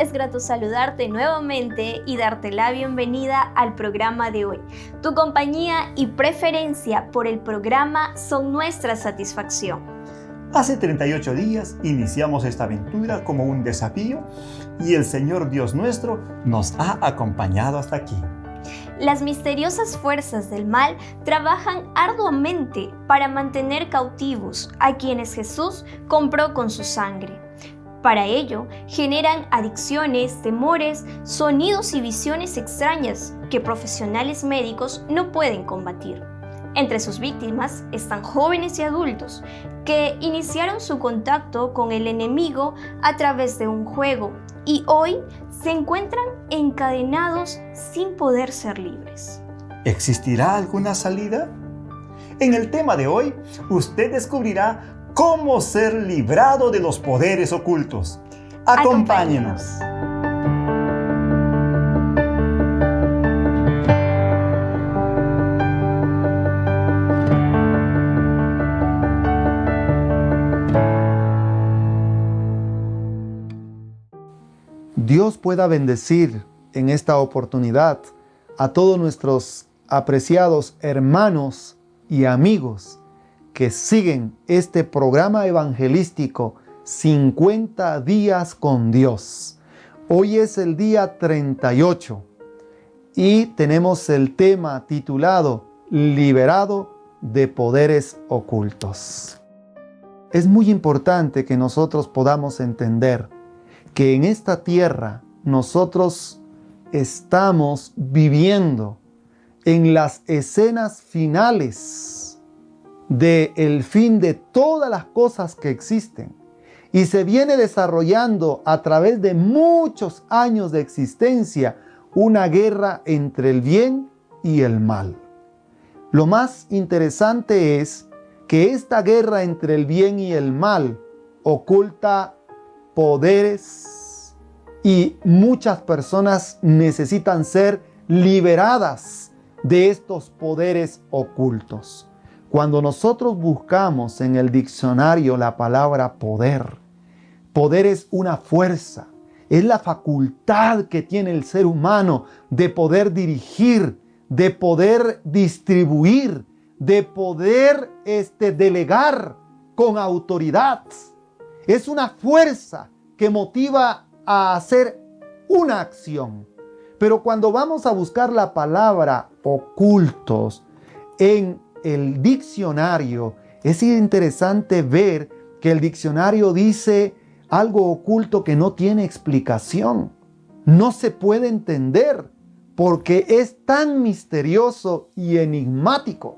es grato saludarte nuevamente y darte la bienvenida al programa de hoy. Tu compañía y preferencia por el programa son nuestra satisfacción. Hace 38 días iniciamos esta aventura como un desafío y el Señor Dios nuestro nos ha acompañado hasta aquí. Las misteriosas fuerzas del mal trabajan arduamente para mantener cautivos a quienes Jesús compró con su sangre. Para ello, generan adicciones, temores, sonidos y visiones extrañas que profesionales médicos no pueden combatir. Entre sus víctimas están jóvenes y adultos que iniciaron su contacto con el enemigo a través de un juego y hoy se encuentran encadenados sin poder ser libres. ¿Existirá alguna salida? En el tema de hoy, usted descubrirá cómo ser librado de los poderes ocultos. Acompáñenos. Dios pueda bendecir en esta oportunidad a todos nuestros apreciados hermanos y amigos que siguen este programa evangelístico 50 días con Dios. Hoy es el día 38 y tenemos el tema titulado Liberado de poderes ocultos. Es muy importante que nosotros podamos entender que en esta tierra nosotros estamos viviendo en las escenas finales del fin de todas las cosas que existen y se viene desarrollando a través de muchos años de existencia una guerra entre el bien y el mal. Lo más interesante es que esta guerra entre el bien y el mal oculta poderes y muchas personas necesitan ser liberadas de estos poderes ocultos. Cuando nosotros buscamos en el diccionario la palabra poder, poder es una fuerza, es la facultad que tiene el ser humano de poder dirigir, de poder distribuir, de poder delegar con autoridad. Es una fuerza que motiva a hacer una acción. Pero cuando vamos a buscar la palabra ocultos en el diccionario, es interesante ver que el diccionario dice algo oculto que no tiene explicación. No se puede entender porque es tan misterioso y enigmático.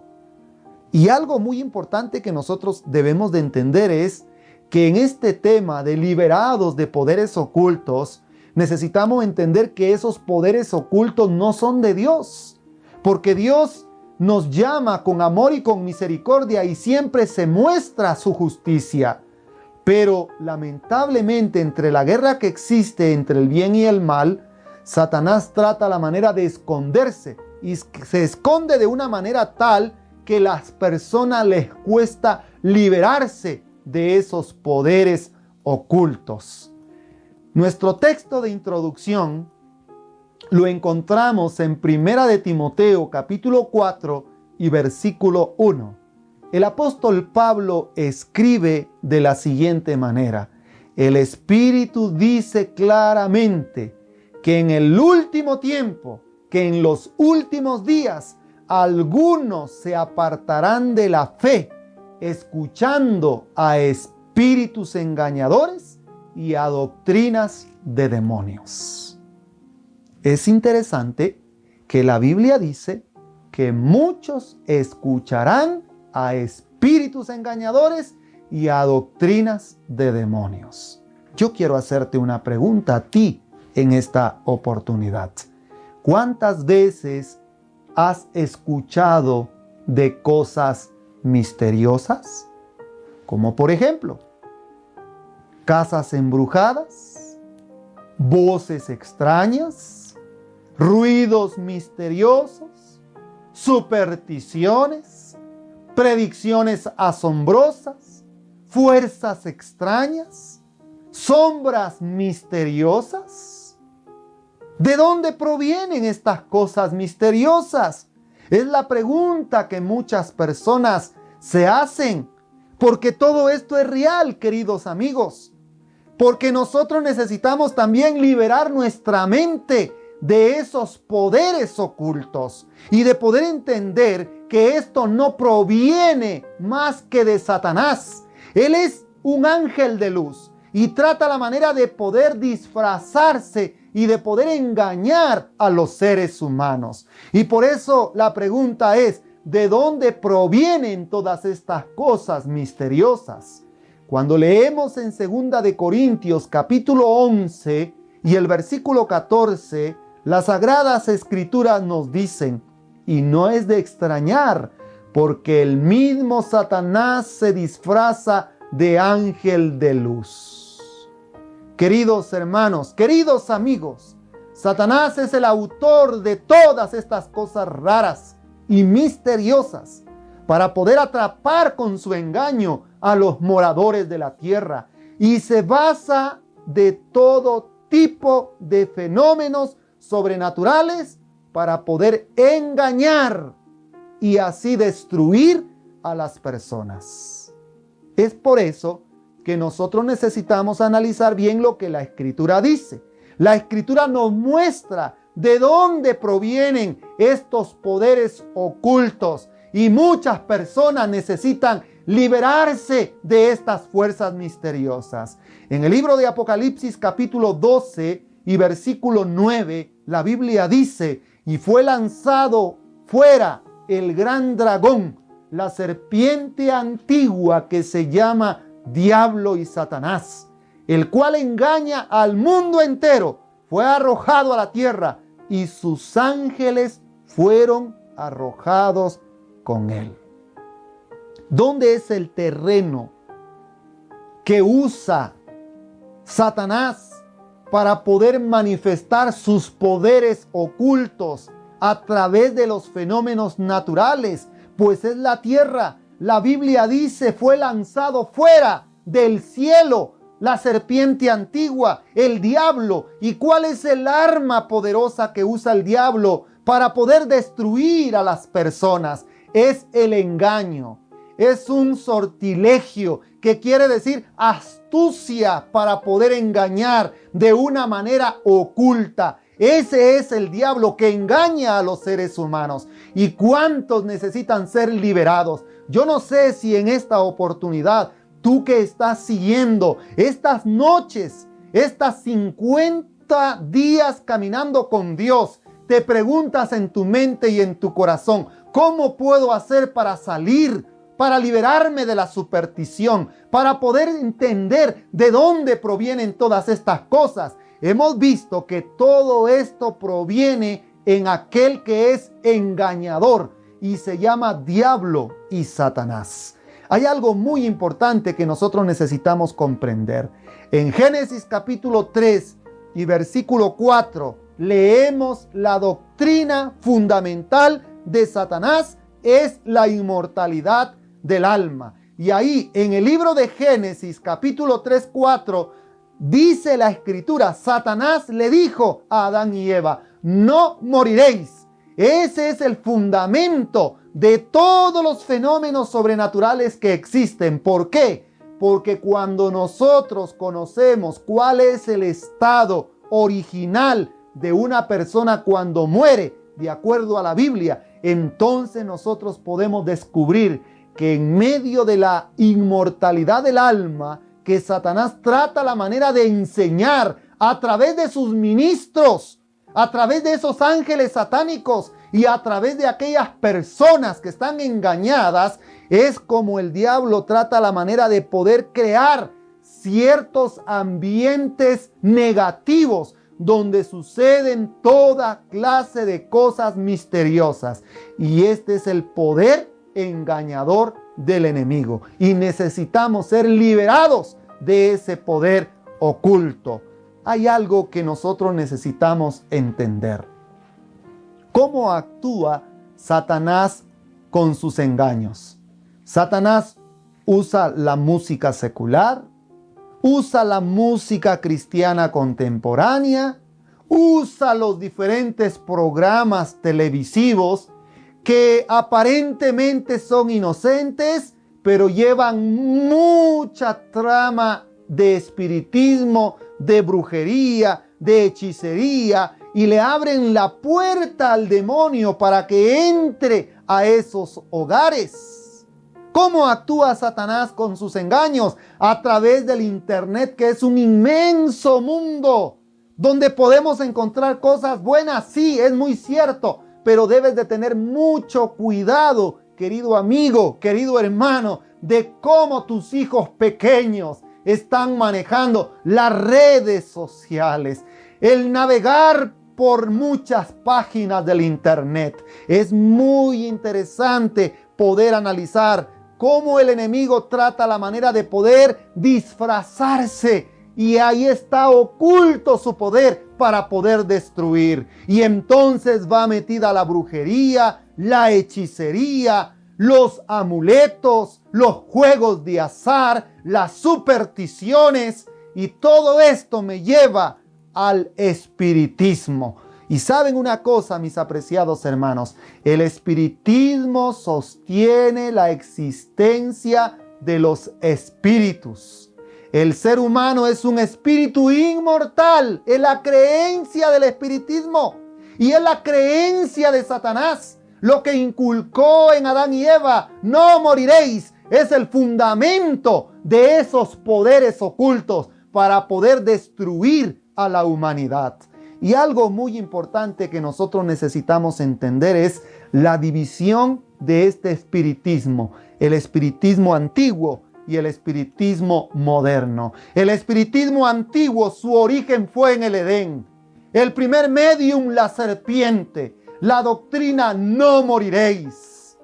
Y algo muy importante que nosotros debemos de entender es que en este tema de liberados de poderes ocultos, necesitamos entender que esos poderes ocultos no son de Dios, porque Dios nos llama con amor y con misericordia y siempre se muestra su justicia. Pero lamentablemente entre la guerra que existe entre el bien y el mal, Satanás trata la manera de esconderse y se esconde de una manera tal que a las personas les cuesta liberarse de esos poderes ocultos. Nuestro texto de introducción lo encontramos en 1 de Timoteo capítulo 4 y versículo 1. El apóstol Pablo escribe de la siguiente manera: el Espíritu dice claramente que en el último tiempo, que en los últimos días, algunos se apartarán de la fe, escuchando a espíritus engañadores y a doctrinas de demonios. Es interesante que la Biblia dice que muchos escucharán a espíritus engañadores y a doctrinas de demonios. Yo quiero hacerte una pregunta a ti en esta oportunidad. ¿Cuántas veces has escuchado de cosas misteriosas? Como por ejemplo, casas embrujadas, voces extrañas, ruidos misteriosos, supersticiones, predicciones asombrosas, fuerzas extrañas. ¿Sombras misteriosas? ¿De dónde provienen estas cosas misteriosas? Es la pregunta que muchas personas se hacen, porque todo esto es real, queridos amigos. Porque nosotros necesitamos también liberar nuestra mente de esos poderes ocultos y de poder entender que esto no proviene más que de Satanás. Él es un ángel de luz y trata la manera de poder disfrazarse y de poder engañar a los seres humanos. Y por eso la pregunta es, ¿de dónde provienen todas estas cosas misteriosas? Cuando leemos en 2 de Corintios capítulo 11 y el versículo 14, las Sagradas Escrituras nos dicen, y no es de extrañar, porque el mismo Satanás se disfraza de ángel de luz. Queridos hermanos, queridos amigos, Satanás es el autor de todas estas cosas raras y misteriosas para poder atrapar con su engaño a los moradores de la tierra, y se basa de todo tipo de fenómenos sobrenaturales para poder engañar y así destruir a las personas. Es por eso que nosotros necesitamos analizar bien lo que la Escritura dice. La Escritura nos muestra de dónde provienen estos poderes ocultos y muchas personas necesitan liberarse de estas fuerzas misteriosas. En el libro de Apocalipsis capítulo 12 y versículo 9, la Biblia dice, y fue lanzado fuera el gran dragón, la serpiente antigua que se llama Diablo y Satanás, el cual engaña al mundo entero, fue arrojado a la tierra y sus ángeles fueron arrojados con él. ¿Dónde es el terreno que usa Satanás para poder manifestar sus poderes ocultos a través de los fenómenos naturales? Pues es la tierra. La Biblia dice, fue lanzado fuera del cielo la serpiente antigua, el diablo. ¿Y cuál es el arma poderosa que usa el diablo para poder destruir a las personas? Es el engaño. Es un sortilegio, que quiere decir astucia para poder engañar de una manera oculta. Ese es el diablo que engaña a los seres humanos. ¿Y cuántos necesitan ser liberados? Yo no sé si en esta oportunidad, tú que estás siguiendo estas noches, estas 50 días caminando con Dios, te preguntas en tu mente y en tu corazón, ¿cómo puedo hacer para salir, para liberarme de la superstición, para poder entender de dónde provienen todas estas cosas? Hemos visto que todo esto proviene en aquel que es engañador y se llama Diablo y Satanás. Hay algo muy importante que nosotros necesitamos comprender. En Génesis capítulo 3 y versículo 4 leemos la doctrina fundamental de Satanás es la inmortalidad del alma. Y ahí en el libro de Génesis capítulo 3, 4 dice la Escritura, Satanás le dijo a Adán y Eva, no moriréis. Ese es el fundamento de todos los fenómenos sobrenaturales que existen. ¿Por qué? Porque cuando nosotros conocemos cuál es el estado original de una persona cuando muere, de acuerdo a la Biblia, entonces nosotros podemos descubrir que en medio de la inmortalidad del alma, que Satanás trata la manera de enseñar a través de sus ministros, a través de esos ángeles satánicos y a través de aquellas personas que están engañadas, es como el diablo trata la manera de poder crear ciertos ambientes negativos donde suceden toda clase de cosas misteriosas. Y este es el poder engañador del enemigo. Y necesitamos ser liberados de ese poder oculto. Hay algo que nosotros necesitamos entender. ¿Cómo actúa Satanás con sus engaños? Satanás usa la música secular, usa la música cristiana contemporánea, usa los diferentes programas televisivos que aparentemente son inocentes, pero llevan mucha trama de espiritismo, de brujería, de hechicería, y le abren la puerta al demonio para que entre a esos hogares. ¿Cómo actúa Satanás con sus engaños? A través del internet, que es un inmenso mundo donde podemos encontrar cosas buenas. Sí, es muy cierto, pero debes de tener mucho cuidado, querido amigo, querido hermano, de cómo tus hijos pequeños están manejando las redes sociales. El navegar por muchas páginas del internet. Es muy interesante poder analizar cómo el enemigo trata la manera de poder disfrazarse, y ahí está oculto su poder para poder destruir. Y entonces va metida la brujería, la hechicería, los amuletos, los juegos de azar, las supersticiones, y todo esto me lleva al espiritismo. Y saben una cosa, mis apreciados hermanos, el espiritismo sostiene la existencia de los espíritus. El ser humano es un espíritu inmortal, es la creencia del espiritismo y es la creencia de Satanás. Lo que inculcó en Adán y Eva, no moriréis, es el fundamento de esos poderes ocultos para poder destruir a la humanidad. Y algo muy importante que nosotros necesitamos entender es la división de este espiritismo, el espiritismo antiguo y el espiritismo moderno. El espiritismo antiguo, su origen fue en el Edén. El primer medium, la serpiente. La doctrina no moriréis,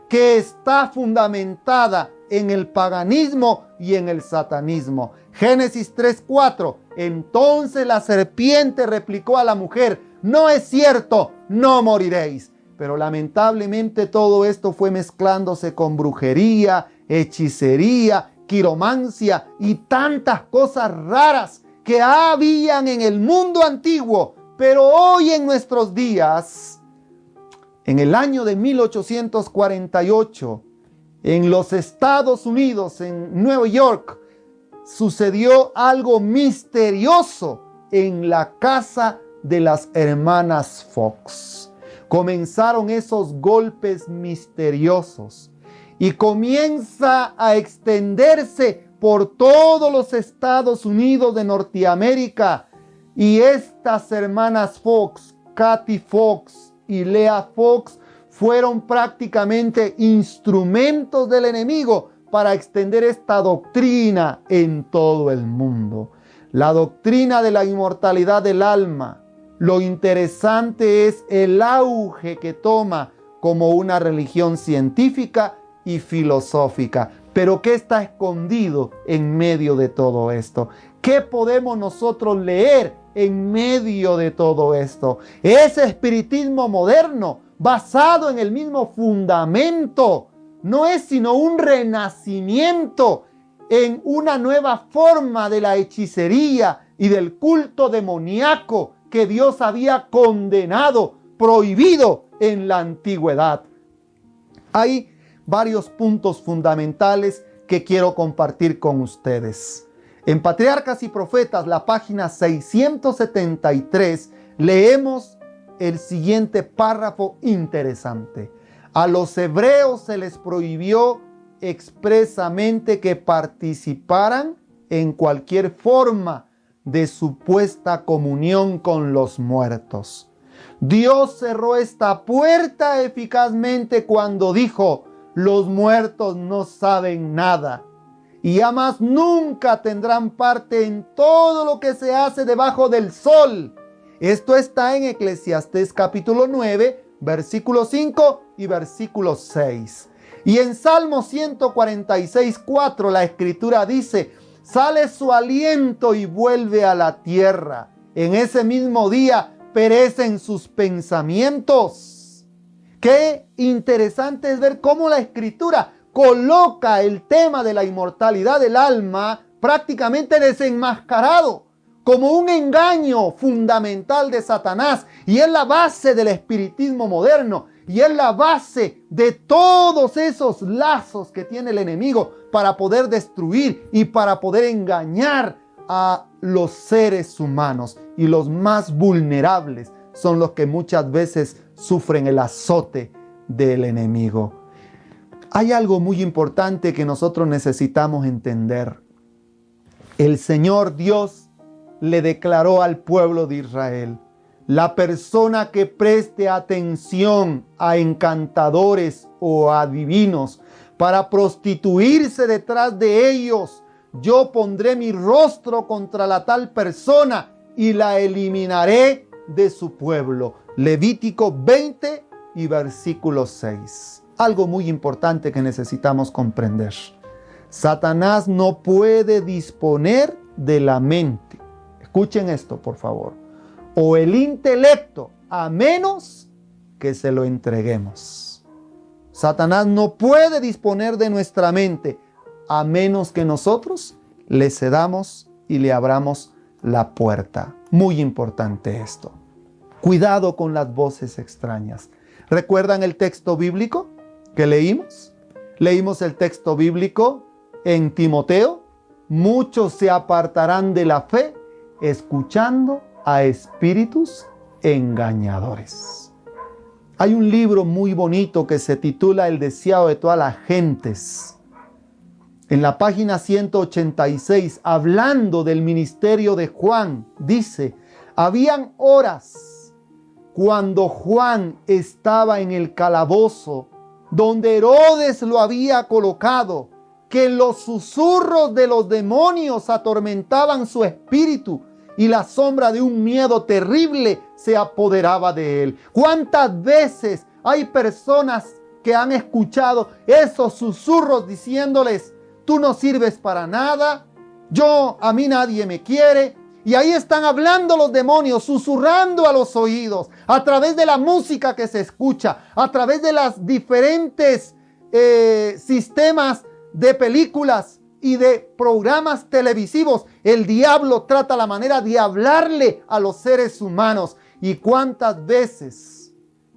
que está fundamentada en el paganismo y en el satanismo. Génesis 3:4. Entonces la serpiente replicó a la mujer: no es cierto, no moriréis. Pero lamentablemente todo esto fue mezclándose con brujería, hechicería, quiromancia y tantas cosas raras que habían en el mundo antiguo. Pero hoy en nuestros días, en el año de 1848, en los Estados Unidos, en Nueva York, sucedió algo misterioso en la casa de las hermanas Fox. Comenzaron esos golpes misteriosos y comienza a extenderse por todos los Estados Unidos de Norteamérica. Y estas hermanas Fox, Kathy Fox y Leah Fox, fueron prácticamente instrumentos del enemigo para extender esta doctrina en todo el mundo. La doctrina de la inmortalidad del alma. Lo interesante es el auge que toma como una religión científica y filosófica. Pero ¿qué está escondido en medio de todo esto? ¿Qué podemos nosotros leer en medio de todo esto? Ese espiritismo moderno, basado en el mismo fundamento, no es sino un renacimiento en una nueva forma de la hechicería y del culto demoníaco que Dios había condenado, prohibido en la antigüedad. Hay varios puntos fundamentales que quiero compartir con ustedes. En Patriarcas y Profetas, la página 673, leemos el siguiente párrafo interesante. A los hebreos se les prohibió expresamente que participaran en cualquier forma de supuesta comunión con los muertos. Dios cerró esta puerta eficazmente cuando dijo: los muertos no saben nada y ya más nunca tendrán parte en todo lo que se hace debajo del sol. Esto está en Eclesiastés capítulo 9, versículo 5 y versículo 6. Y en Salmo 146, 4 la escritura dice: sale su aliento y vuelve a la tierra. En ese mismo día perecen sus pensamientos. Qué interesante es ver cómo la escritura coloca el tema de la inmortalidad del alma prácticamente desenmascarado como un engaño fundamental de Satanás, y es la base del espiritismo moderno, y es la base de todos esos lazos que tiene el enemigo para poder destruir y para poder engañar a los seres humanos. Y los más vulnerables son los que muchas veces sufren el azote del enemigo. Hay algo muy importante que nosotros necesitamos entender. El Señor Dios le declaró al pueblo de Israel: la persona que preste atención a encantadores o adivinos para prostituirse detrás de ellos, yo pondré mi rostro contra la tal persona y la eliminaré de su pueblo. Levítico 20 y versículo 6. Algo muy importante que necesitamos comprender. Satanás no puede disponer de la mente. Escuchen esto, por favor. O el intelecto, a menos que se lo entreguemos. Satanás no puede disponer de nuestra mente a menos que nosotros le cedamos y le abramos la puerta. Muy importante esto. Cuidado con las voces extrañas. ¿Recuerdan el texto bíblico que leímos? Leímos el texto bíblico en Timoteo. Muchos se apartarán de la fe escuchando a espíritus engañadores. Hay un libro muy bonito que se titula El deseado de todas las gentes. En la página 186, hablando del ministerio de Juan, dice: habían horas cuando Juan estaba en el calabozo donde Herodes lo había colocado, que los susurros de los demonios atormentaban su espíritu y la sombra de un miedo terrible se apoderaba de él. ¿Cuántas veces hay personas que han escuchado esos susurros diciéndoles: tú no sirves para nada, a mí nadie me quiere? Y ahí están hablando los demonios, susurrando a los oídos, a través de la música que se escucha, a través de las diferentes sistemas de películas y de programas televisivos. El diablo trata la manera de hablarle a los seres humanos. ¿Y cuántas veces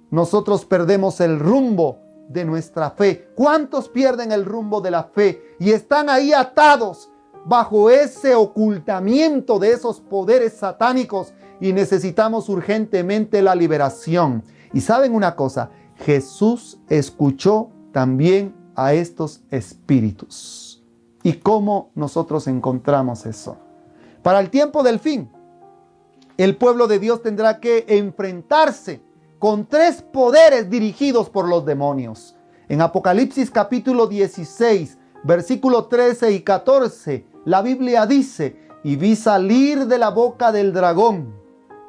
nosotros perdemos el rumbo de nuestra fe? ¿Cuántos pierden el rumbo de la fe y están ahí atados bajo ese ocultamiento de esos poderes satánicos? Y necesitamos urgentemente la liberación. Y saben una cosa, Jesús escuchó también a estos espíritus. ¿Y cómo nosotros encontramos eso? Para el tiempo del fin, el pueblo de Dios tendrá que enfrentarse con 3 poderes dirigidos por los demonios. En Apocalipsis capítulo 16, versículo 13 y 14, la Biblia dice: y vi salir de la boca del dragón,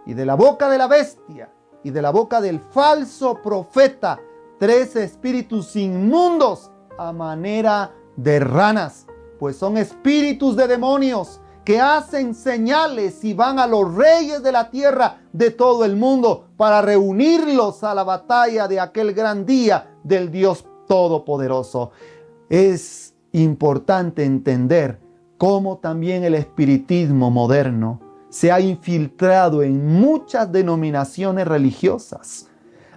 y de la boca de la bestia, y de la boca del falso profeta, 3 espíritus inmundos a manera de ranas, pues son espíritus de demonios que hacen señales y van a los reyes de la tierra de todo el mundo para reunirlos a la batalla de aquel gran día del Dios Todopoderoso. Es importante entender cómo también el espiritismo moderno se ha infiltrado en muchas denominaciones religiosas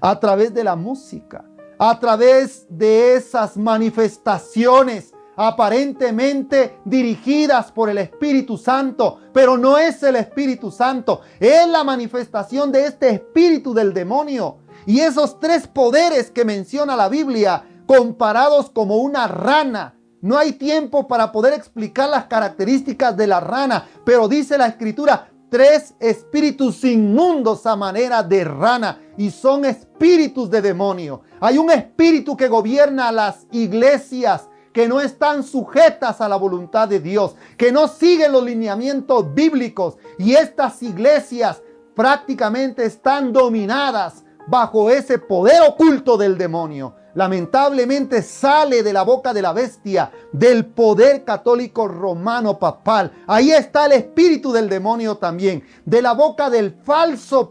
a través de la música, a través de esas manifestaciones aparentemente dirigidas por el Espíritu Santo, pero no es el Espíritu Santo, es la manifestación de este espíritu del demonio. Y esos 3 poderes que menciona la Biblia, comparados como una rana. No hay tiempo para poder explicar las características de la rana, pero dice la Escritura: 3 espíritus inmundos a manera de rana, y son espíritus de demonio. Hay un espíritu que gobierna las iglesias que no están sujetas a la voluntad de Dios, que no siguen los lineamientos bíblicos, y estas iglesias prácticamente están dominadas bajo ese poder oculto del demonio. Lamentablemente sale de la boca de la bestia, del poder católico romano papal. Ahí está el espíritu del demonio también. De la boca del falso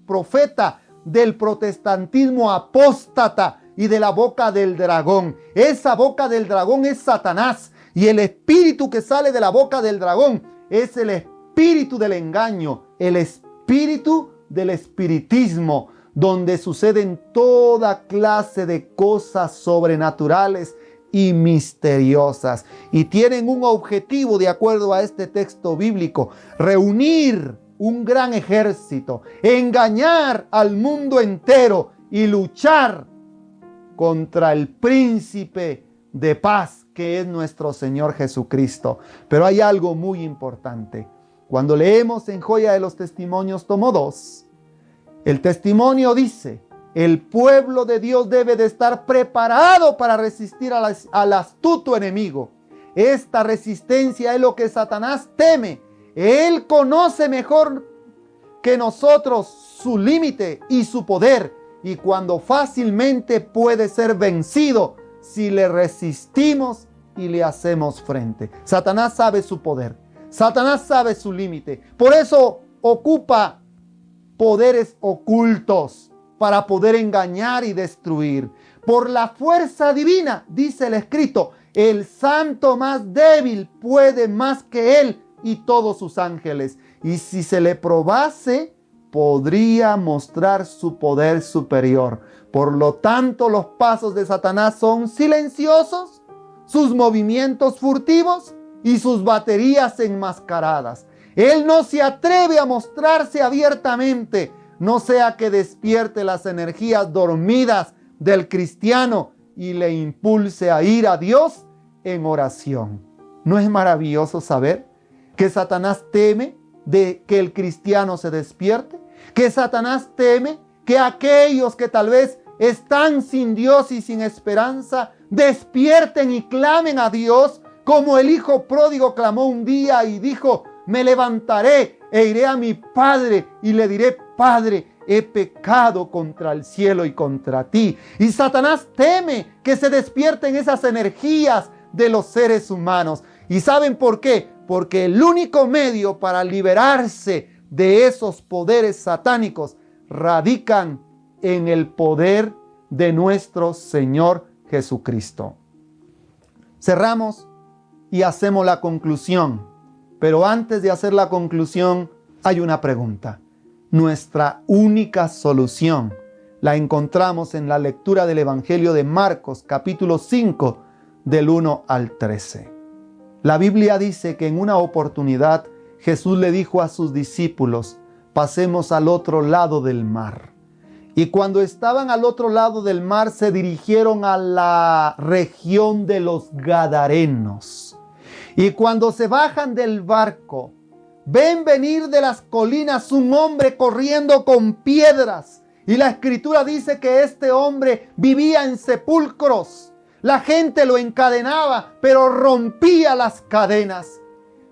profeta, del protestantismo apóstata y de la boca del dragón. Esa boca del dragón es Satanás. Y el espíritu que sale de la boca del dragón es el espíritu del engaño, el espíritu del espiritismo, donde suceden toda clase de cosas sobrenaturales y misteriosas. Y tienen un objetivo, de acuerdo a este texto bíblico: reunir un gran ejército, engañar al mundo entero y luchar contra el príncipe de paz, que es nuestro Señor Jesucristo. Pero hay algo muy importante. Cuando leemos en Joya de los Testimonios, tomo 2, el testimonio dice: el pueblo de Dios debe de estar preparado para resistir al astuto enemigo. Esta resistencia es lo que Satanás teme. Él conoce mejor que nosotros su límite y su poder, y cuando fácilmente puede ser vencido si le resistimos y le hacemos frente. Satanás sabe su poder. Satanás sabe su límite. Por eso ocupa poderes ocultos para poder engañar y destruir. Por la fuerza divina, dice el escrito, el santo más débil puede más que él y todos sus ángeles. Y si se le probase, podría mostrar su poder superior. Por lo tanto, los pasos de Satanás son silenciosos, sus movimientos furtivos y sus baterías enmascaradas. Él no se atreve a mostrarse abiertamente, no sea que despierte las energías dormidas del cristiano y le impulse a ir a Dios en oración. ¿No es maravilloso saber que Satanás teme de que el cristiano se despierte? Que Satanás teme que aquellos que tal vez están sin Dios y sin esperanza despierten y clamen a Dios, como el hijo pródigo clamó un día y dijo: me levantaré e iré a mi padre y le diré: Padre, he pecado contra el cielo y contra ti. Y Satanás teme que se despierten esas energías de los seres humanos. ¿Y saben por qué? Porque el único medio para liberarse de esos poderes satánicos radican en el poder de nuestro Señor Jesucristo. Cerramos y hacemos la conclusión. Pero antes de hacer la conclusión, hay una pregunta. Nuestra única solución la encontramos en la lectura del Evangelio de Marcos, capítulo 5, del 1 al 13. La Biblia dice que en una oportunidad Jesús le dijo a sus discípulos: pasemos al otro lado del mar. Y cuando estaban al otro lado del mar, se dirigieron a la región de los Gadarenos. Y cuando se bajan del barco, ven venir de las colinas un hombre corriendo con piedras. Y la Escritura dice que este hombre vivía en sepulcros. La gente lo encadenaba, pero rompía las cadenas.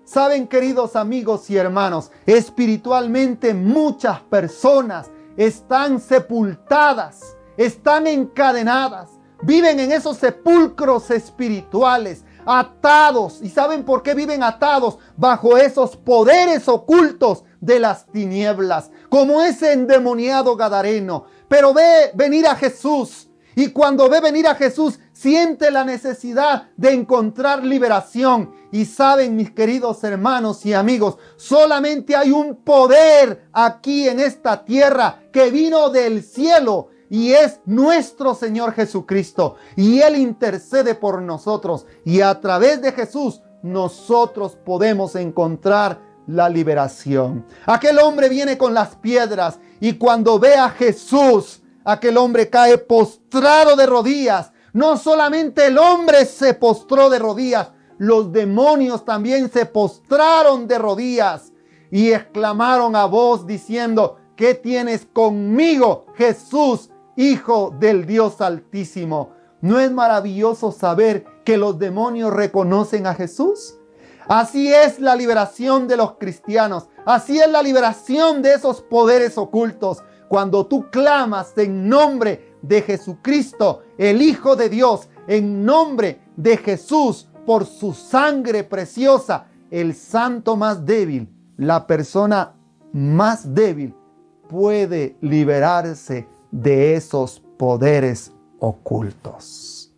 Saben, queridos amigos y hermanos, espiritualmente muchas personas están sepultadas, están encadenadas, viven en esos sepulcros espirituales, atados. ¿Y saben por qué viven atados? Bajo esos poderes ocultos de las tinieblas, como ese endemoniado gadareno. Pero ve venir a Jesús, y cuando ve venir a Jesús, siente la necesidad de encontrar liberación. Y saben, mis queridos hermanos y amigos, solamente hay un poder aquí en esta tierra que vino del cielo, y es nuestro Señor Jesucristo. Y Él intercede por nosotros, y a través de Jesús nosotros podemos encontrar la liberación. Aquel hombre viene con las piedras, y cuando ve a Jesús, aquel hombre cae postrado de rodillas. No solamente el hombre se postró de rodillas, los demonios también se postraron de rodillas y exclamaron a voz diciendo: ¿qué tienes conmigo, Jesús, Hijo del Dios Altísimo? ¿No es maravilloso saber que los demonios reconocen a Jesús? Así es la liberación de los cristianos. Así es la liberación de esos poderes ocultos. Cuando tú clamas en nombre de Jesucristo, el Hijo de Dios, en nombre de Jesús, por su sangre preciosa, el santo más débil, la persona más débil, puede liberarse de esos poderes ocultos.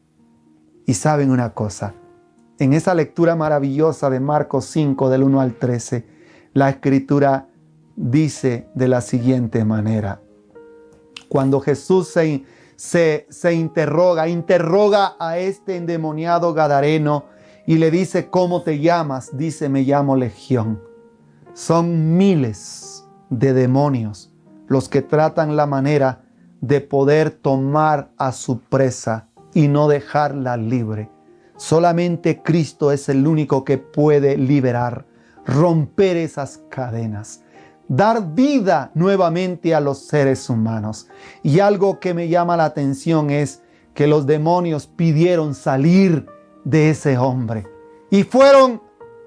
Y saben una cosa, en esa lectura maravillosa de Marcos 5, del 1 al 13, la Escritura dice de la siguiente manera. Cuando Jesús se interroga a este endemoniado gadareno y le dice, ¿cómo te llamas? Dice, me llamo Legión. Son miles de demonios los que tratan la manera de poder tomar a su presa y no dejarla libre. Solamente Cristo es el único que puede liberar, romper esas cadenas, dar vida nuevamente a los seres humanos. Y algo que me llama la atención es que los demonios pidieron salir de ese hombre y fueron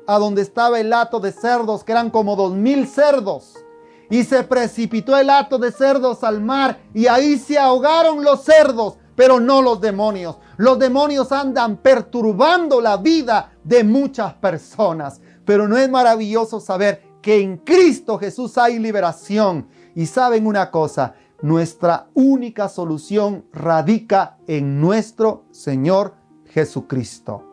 a donde estaba el hato de cerdos, que eran como 2,000 cerdos, y se precipitó el hato de cerdos al mar y ahí se ahogaron los cerdos, pero no los demonios. Los demonios andan perturbando la vida de muchas personas, pero no es maravilloso saber que en Cristo Jesús hay liberación. Y saben una cosa, nuestra única solución radica en nuestro Señor Jesucristo.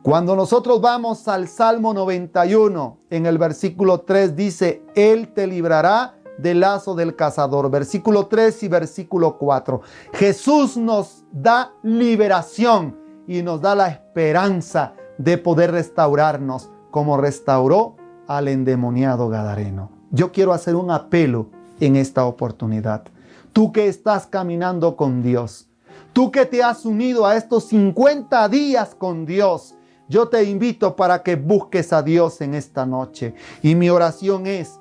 Cuando nosotros vamos al Salmo 91, en el versículo 3 dice, Él te librará del lazo del cazador. Versículo 3 y versículo 4. Jesús nos da liberación y nos da la esperanza de poder restaurarnos como restauró al endemoniado gadareno. Yo quiero hacer un apelo en esta oportunidad. Tú que estás caminando con Dios, tú que te has unido a estos 50 días con Dios, yo te invito para que busques a Dios en esta noche. Y mi oración es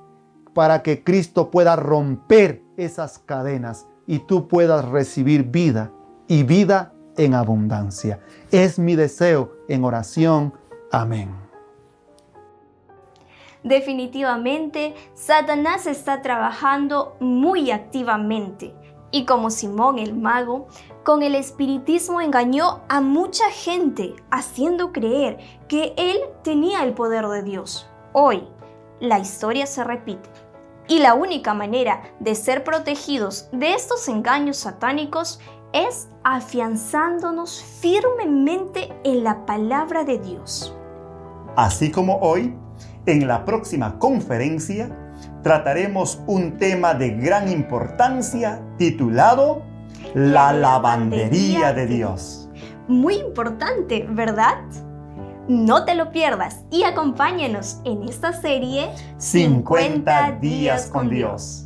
para que Cristo pueda romper esas cadenas y tú puedas recibir vida y vida en abundancia. Es mi deseo en oración. Amén. Definitivamente, Satanás está trabajando muy activamente. Y como Simón el mago, con el espiritismo engañó a mucha gente, haciendo creer que él tenía el poder de Dios. Hoy, la historia se repite. Y la única manera de ser protegidos de estos engaños satánicos es afianzándonos firmemente en la palabra de Dios. Así como hoy, en la próxima conferencia, trataremos un tema de gran importancia titulado La lavandería de Dios. Muy importante, ¿verdad? No te lo pierdas y acompáñanos en esta serie 50 días con Dios.